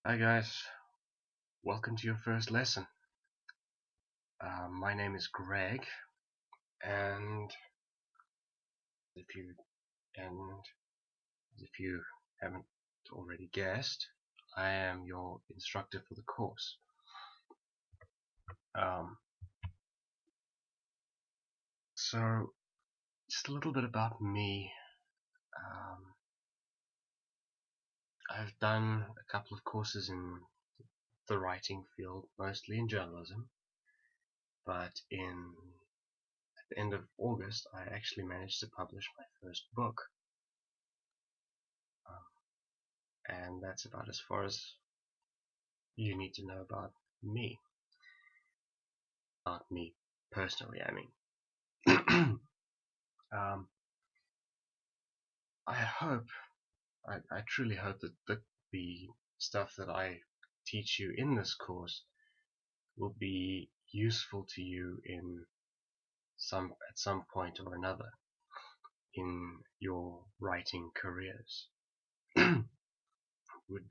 Hi guys, welcome to your first lesson. My name is Greg, and if you and if you haven't already guessed, I am your instructor for the course. So just a little bit about me. I've done a couple of courses in the writing field, mostly in journalism, but at the end of August I actually managed to publish my first book. And that's about as far as you need to know about me. Not me personally, I mean. I truly hope that the stuff that I teach you in this course will be useful to you at some point or another in your writing careers. It would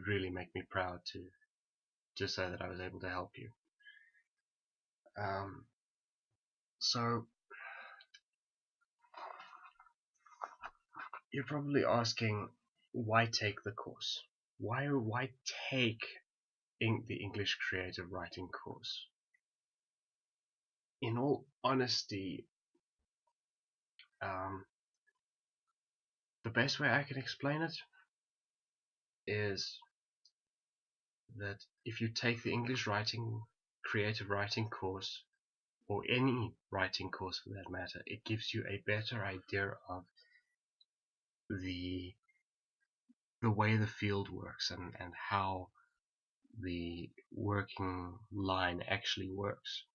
really make me proud to say that I was able to help you. So you're probably asking, why take the course? Why take the English Creative Writing course? In all honesty, the best way I can explain it is that if you take the English Creative Writing course, or any writing course for that matter, it gives you a better idea of the way the field works and how the working line actually works.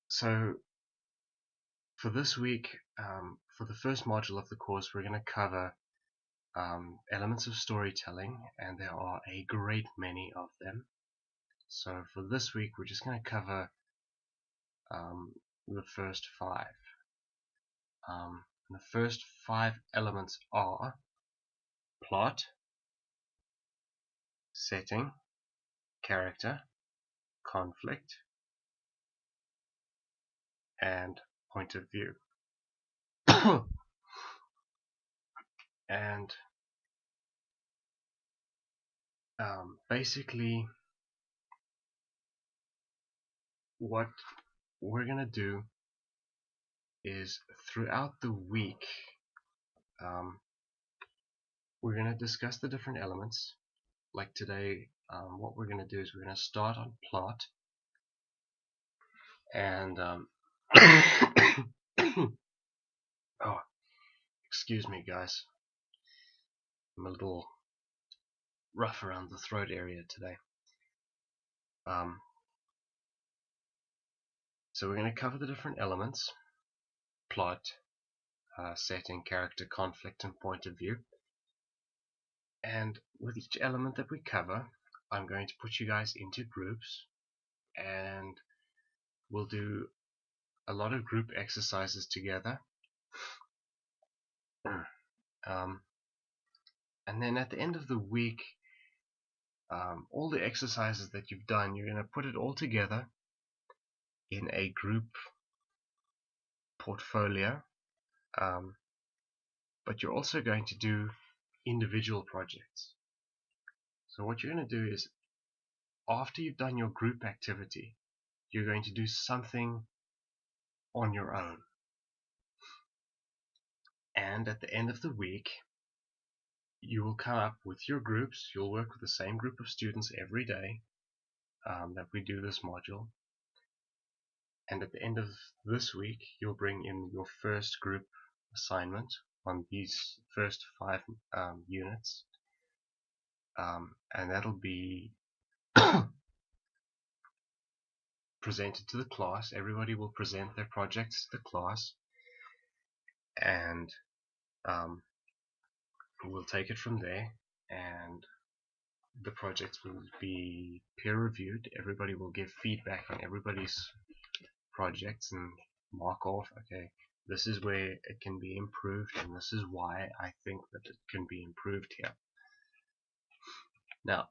So for this week, for the first module of the course, we're going to cover elements of storytelling, and there are a great many of them. So for this week, we're just going to cover the first 5. The first 5 elements are plot, setting, character, conflict, and point of view. And basically what we're gonna do is, throughout the week, we're gonna discuss the different elements. Like today, what we're gonna do is we're gonna start on plot, and oh, excuse me guys, I'm a little rough around the throat area today. So we're going to cover the different elements: plot, setting, character, conflict, and point of view. And with each element that we cover, I'm going to put you guys into groups, and we'll do a lot of group exercises together. And then at the end of the week, all the exercises that you've done, you're going to put it all together in a group portfolio, but you're also going to do individual projects. So what you're going to do is, after you've done your group activity, you're going to do something on your own. And at the end of the week, you will come up with your groups. You'll work with the same group of students every day that we do this module. And at the end of this week, you'll bring in your first group assignment on these first 5 units. And that'll be presented to the class. Everybody will present their projects to the class, and we'll take it from there, and the projects will be peer reviewed. Everybody will give feedback on everybody's projects and mark off, okay, This is where it can be improved, and this is why I think that it can be improved here. Now,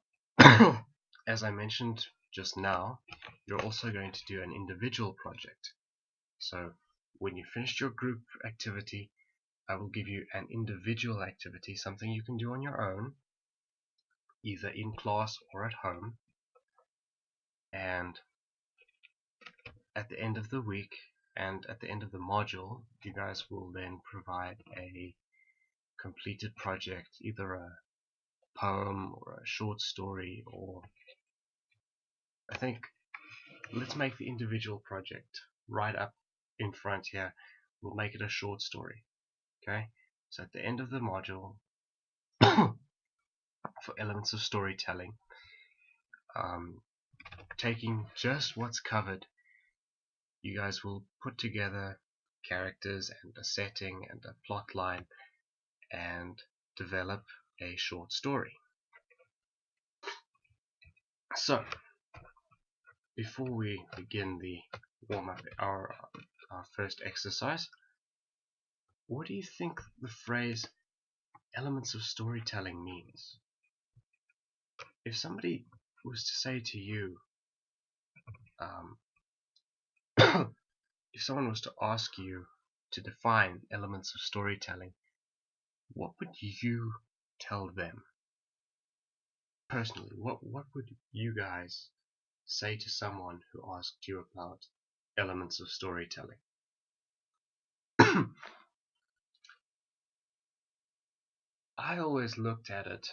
as I mentioned just now, you're also going to do an individual project. So when you finish your group activity, I will give you an individual activity, something you can do on your own, either in class or at home. And at the end of the week and at the end of the module, you guys will then provide a completed project, either a poem or a short story, or I think let's make the individual project right up in front here. We'll make it a short story. Okay, so at the end of the module, for elements of storytelling, taking just what's covered, you guys will put together characters and a setting and a plot line and develop a short story. So, before we begin the warm-up, our first exercise, what do you think the phrase elements of storytelling means? If somebody was to say to you, if someone was to ask you to define elements of storytelling, what would you tell them? Personally, what would you guys say to someone who asked you about elements of storytelling? I always looked at it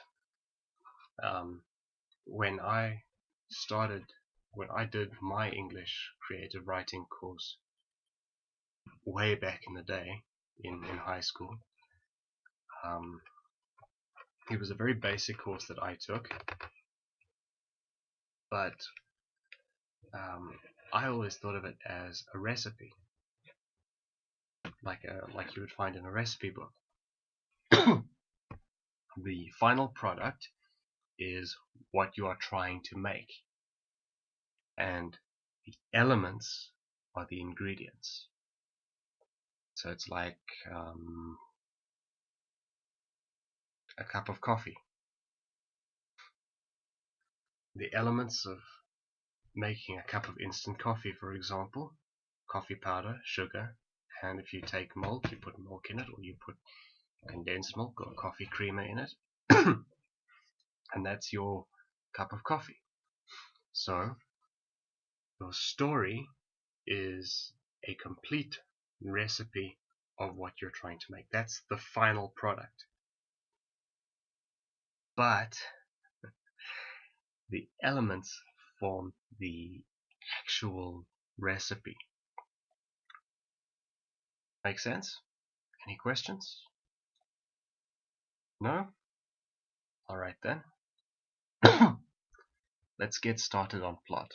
when I did my English creative writing course way back in the day in high school. It was a very basic course that I took, but I always thought of it as a recipe, like you would find in a recipe book. The final product is what you are trying to make, and the elements are the ingredients. So it's like a cup of coffee. The elements of making a cup of instant coffee, for example, coffee powder, sugar, and if you take milk, you put milk in it, or you put condensed milk or coffee creamer in it, and that's your cup of coffee. So your story is a complete recipe of what you're trying to make. That's the final product. But the elements form the actual recipe. Make sense? Any questions? No? Alright then. Let's get started on plot.